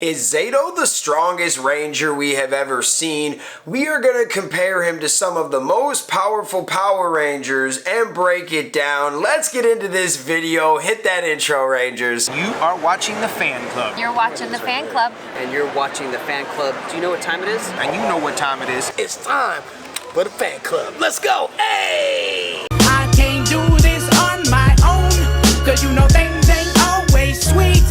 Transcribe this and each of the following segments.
Is Zayto the strongest ranger we have ever seen? We are going to compare him to some of the most powerful Power Rangers and break it down. Let's get into this video. Hit that intro, Rangers. You are watching the Fan Club. You're watching the Fan Club. And you're watching the Fan Club. Do you know what time it is? And you know what time it is. It's time for the Fan Club. Let's go. Hey! I can't do this on my own, cause you know things ain't always sweet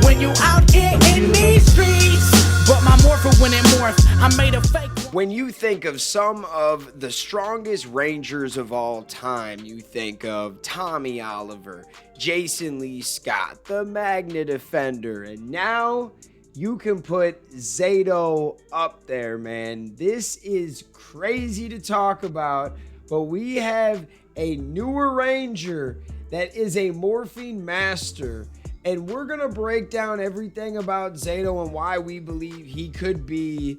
when you out here in these streets. But my morpher, when it morphed, I made a fake. When you think of some of the strongest Rangers of all time, you think of Tommy Oliver, Jason Lee Scott, the Magna Defender, and now you can put Zayto up there, man. This is crazy to talk about, but we have a newer Ranger that is a morphing master, and we're gonna break down everything about Zayto and why we believe he could be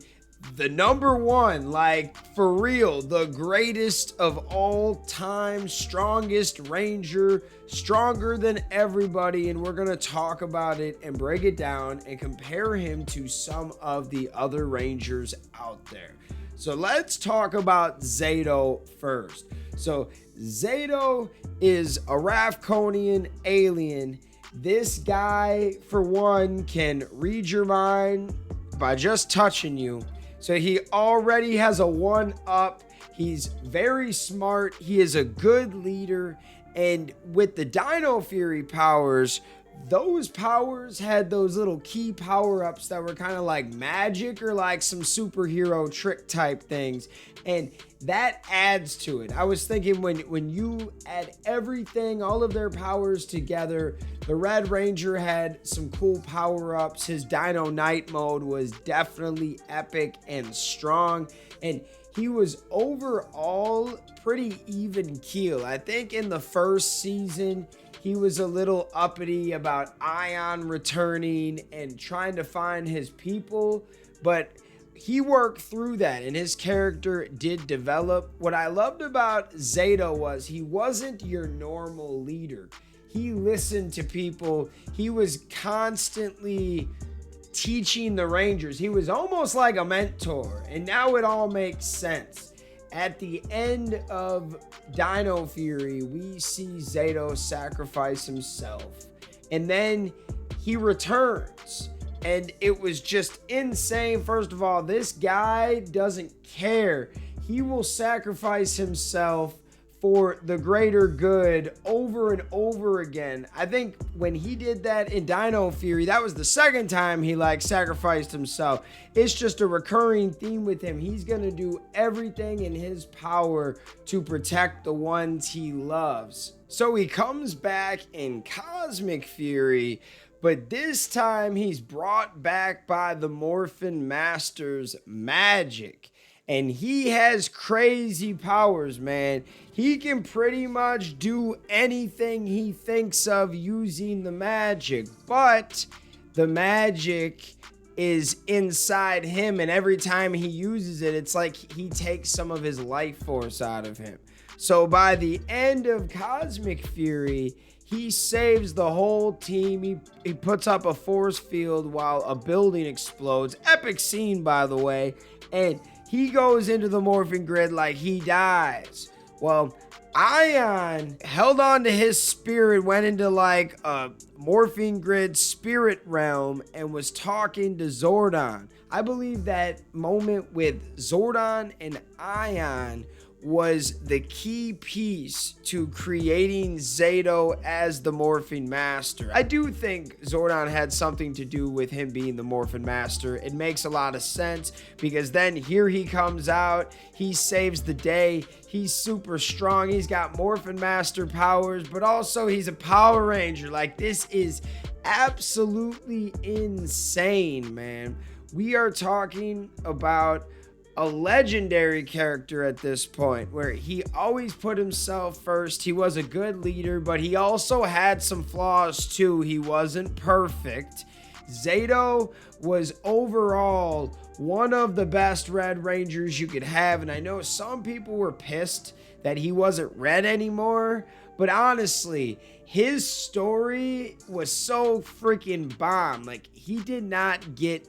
the number one, like for real, the greatest of all time, strongest Ranger, stronger than everybody. And we're gonna talk about it and break it down and compare him to some of the other Rangers out there. So let's talk about Zayto first. So Zayto is a Ravkonian alien. This guy, for one, can read your mind by just touching you. So he already has a 1-up. He's very smart. He is a good leader. And with the Dino Fury powers, those powers had those little key power-ups that were kind of like magic or like some superhero trick type things. And that adds to it. I was thinking when you add everything, all of their powers together, the Red Ranger had some cool power-ups. His Dino Night mode was definitely epic and strong. And he was overall pretty even keel. I think in the first season, he was a little uppity about Ion returning and trying to find his people, but he worked through that and his character did develop. What I loved about Zayto was he wasn't your normal leader. He listened to people. He was constantly teaching the Rangers. He was almost like a mentor, and now it all makes sense. At the end of Dino Fury, we see Zayto sacrifice himself, and then he returns, and it was just insane. First of all, this guy doesn't care. He will sacrifice himself for the greater good over and over again. I think when he did that in Dino Fury, that was the second time he sacrificed himself. It's just a recurring theme with him. He's gonna do everything in his power to protect the ones he loves. So he comes back in Cosmic Fury, but this time he's brought back by the Morphin Master's magic. And he has crazy powers, man. He can pretty much do anything he thinks of using the magic, but the magic is inside him, and every time he uses it, it's like he takes some of his life force out of him. So by the end of Cosmic Fury, he saves the whole team. He puts up a force field while a building explodes. Epic scene, by the way. And he goes into the morphing grid like he dies. Well, Ion held on to his spirit, went into like a morphing grid spirit realm and was talking to Zordon. I believe that moment with Zordon and Ion was the key piece to creating Zayto as the Morphing Master. I do think Zordon had something to do with him being the Morphin Master. It makes a lot of sense because then here he comes out, he saves the day, he's super strong, he's got Morphin Master powers, but also he's a Power Ranger. Like, this is absolutely insane, man. We are talking about a legendary character at this point where he always put himself first. He was a good leader, but he also had some flaws too. He wasn't perfect. Zayto was overall one of the best Red Rangers you could have, and I know some people were pissed that he wasn't red anymore, But honestly, his story was so freaking bomb. Like, he did not get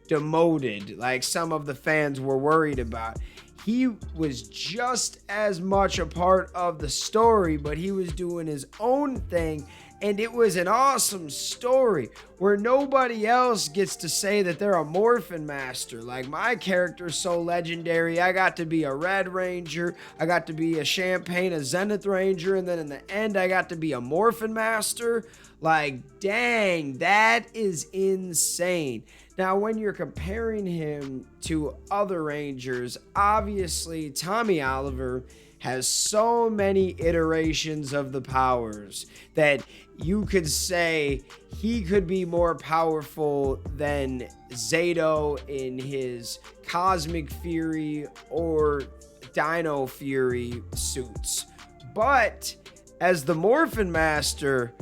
demoted like some of the fans were worried about. He was just as much a part of the story, but he was doing his own thing. And it was an awesome story where nobody else gets to say that they're a Morphin Master. Like, my character's so legendary. I got to be a Red Ranger. I got to be a Champagne, a Zenith Ranger. And then in the end, I got to be a Morphin Master. Like, dang, that is insane. Now, when you're comparing him to other Rangers, obviously Tommy Oliver has so many iterations of the powers that you could say he could be more powerful than Zayto in his Cosmic Fury or Dino Fury suits. But as the Morphin Master,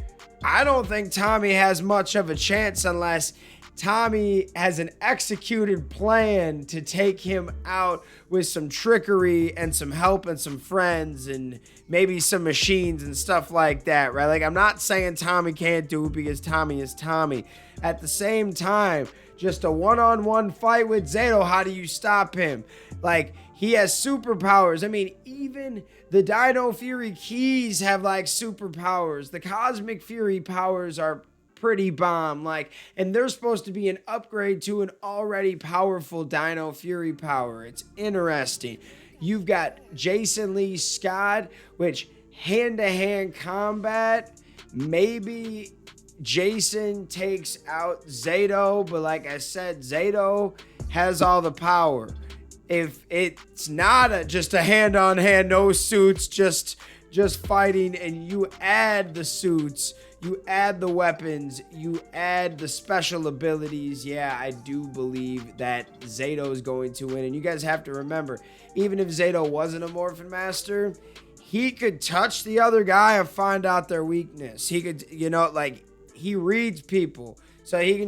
I don't think Tommy has much of a chance unless Tommy has an executed plan to take him out with some trickery and some help and some friends and maybe some machines and stuff like that, right? Like, I'm not saying Tommy can't do it because Tommy is Tommy. At the same time, just a one-on-one fight with Zayto, how do you stop him? Like, he has superpowers. I mean, even the Dino Fury keys have like superpowers. The Cosmic Fury powers are pretty bomb, like, and they're supposed to be an upgrade to an already powerful Dino Fury power. It's interesting. You've got Jason Lee Scott, which hand-to-hand combat, maybe Jason takes out Zayto, but like I said, Zayto has all the power. If it's not just a hand-on-hand, no suits, just fighting, and you add the suits, you add the weapons, you add the special abilities, yeah, I do believe that Zayto is going to win. And you guys have to remember, even if Zayto wasn't a Morphin Master, he could touch the other guy and find out their weakness. He could, like, he reads people. So he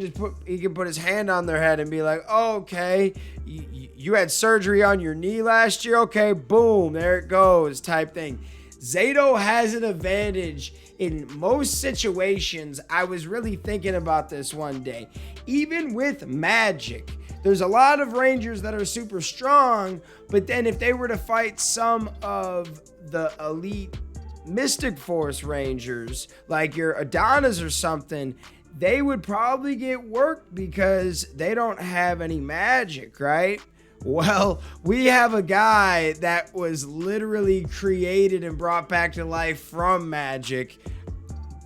can put his hand on their head and be like, oh, okay, you had surgery on your knee last year? Okay, boom, there it goes, type thing. Zayto has an advantage in most situations. I was really thinking about this one day. Even with magic, there's a lot of Rangers that are super strong, but then if they were to fight some of the elite Mystic Force Rangers, like your Adonis or something, they would probably get worked because they don't have any magic, right? Well, we have a guy that was literally created and brought back to life from magic.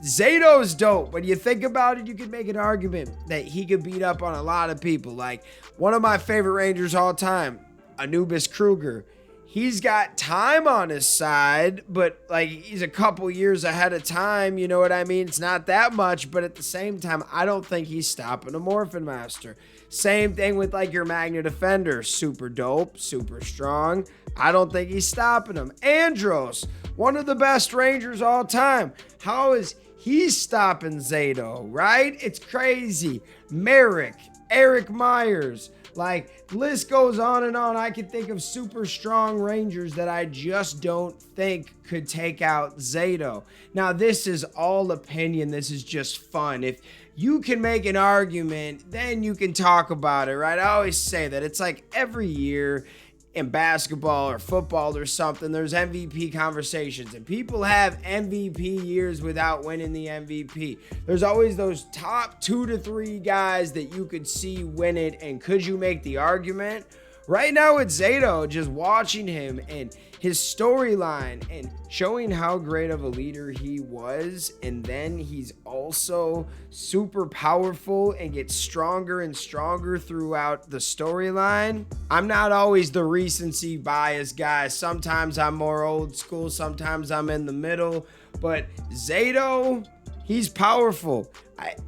Zayto's dope. When you think about it, you could make an argument that he could beat up on a lot of people. Like, one of my favorite Rangers all time, Anubis Kruger. He's got time on his side, but like, he's a couple years ahead of time, you know what I mean? It's not that much, but at the same time, I don't think he's stopping a Morphin Master. Same thing with like your Magna Defender, super dope, super strong. I don't think he's stopping him. Andros, one of the best Rangers all time. How is he stopping Zayto, right? It's crazy. Merrick, Eric Myers, like, list goes on and on. I can think of super strong Rangers that I just don't think could take out Zayto. Now, this is all opinion. This is just fun. If you can make an argument, then you can talk about it, right? I always say that. It's like every year in basketball or football or something, there's MVP conversations, and people have MVP years without winning the MVP. There's always those top 2 to 3 guys that you could see win it, and could you make the argument? Right now with Zayto, just watching him and his storyline and showing how great of a leader he was, and then he's also super powerful and gets stronger and stronger throughout the storyline. I'm not always the recency bias guy. Sometimes I'm more old school, sometimes I'm in the middle, but Zayto, he's powerful.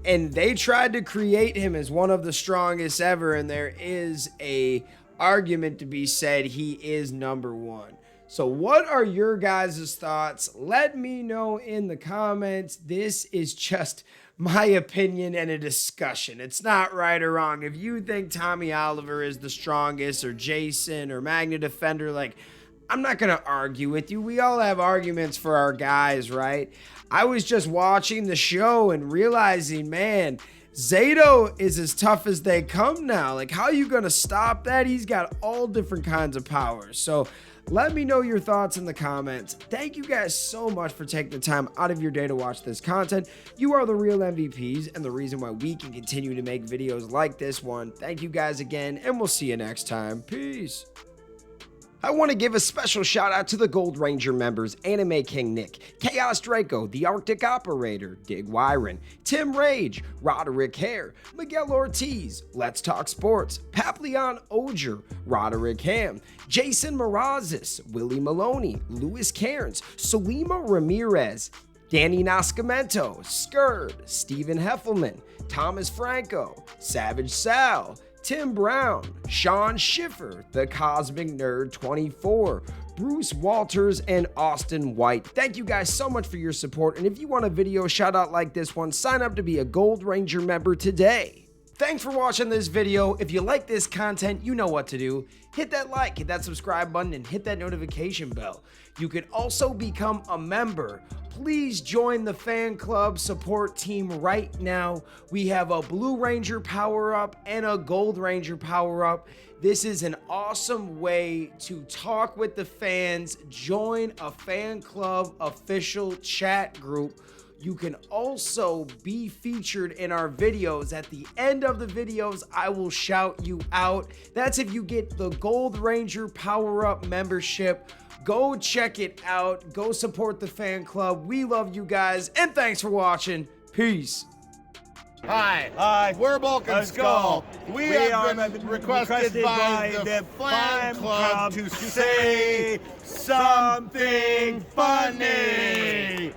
And they tried to create him as one of the strongest ever, and there is a argument to be said he is number one. So what are your guys' thoughts? Let me know in the comments. This is just my opinion and a discussion. It's not right or wrong. If you think Tommy Oliver is the strongest, or Jason, or Magna Defender, like, I'm not going to argue with you. We all have arguments for our guys, right? I was just watching the show and realizing, man, Zayto is as tough as they come now. Like, how are you going to stop that? He's got all different kinds of powers. So let me know your thoughts in the comments. Thank you guys so much for taking the time out of your day to watch this content. You are the real MVPs and the reason why we can continue to make videos like this one. Thank you guys again, and we'll see you next time. Peace. I want to give a special shout out to the Gold Ranger members: Anime King Nick, Chaos Draco, The Arctic Operator, Dig Wyron, Tim Rage, Roderick Hare, Miguel Ortiz, Let's Talk Sports, Papillon Oger, Roderick Ham, Jason Morazes, Willie Maloney, Louis Cairns, Solima Ramirez, Danny Nascimento, Skird, Stephen Heffelman, Thomas Franco, Savage Sal, Tim Brown, Sean Schiffer, The Cosmic Nerd 24, Bruce Walters, and Austin White. Thank you guys so much for your support, and if you want a video shout out like this one, sign up to be a Gold Ranger member today. Thanks for watching this video. If you like this content, you know what to do. Hit that like, hit that subscribe button, and hit that notification bell. You can also become a member. Please join the fan club support team right now. We have a Blue Ranger power-up and a Gold Ranger power-up. This is an awesome way to talk with the fans. Join a fan club official chat group. You can also be featured in our videos. At the end of the videos, I will shout you out. That's if you get the Gold Ranger Power-Up membership. Go check it out. Go support the fan club. We love you guys, and thanks for watching. Peace. Hi, we're Balkan Skull. We have been requested by the fan club to say something funny.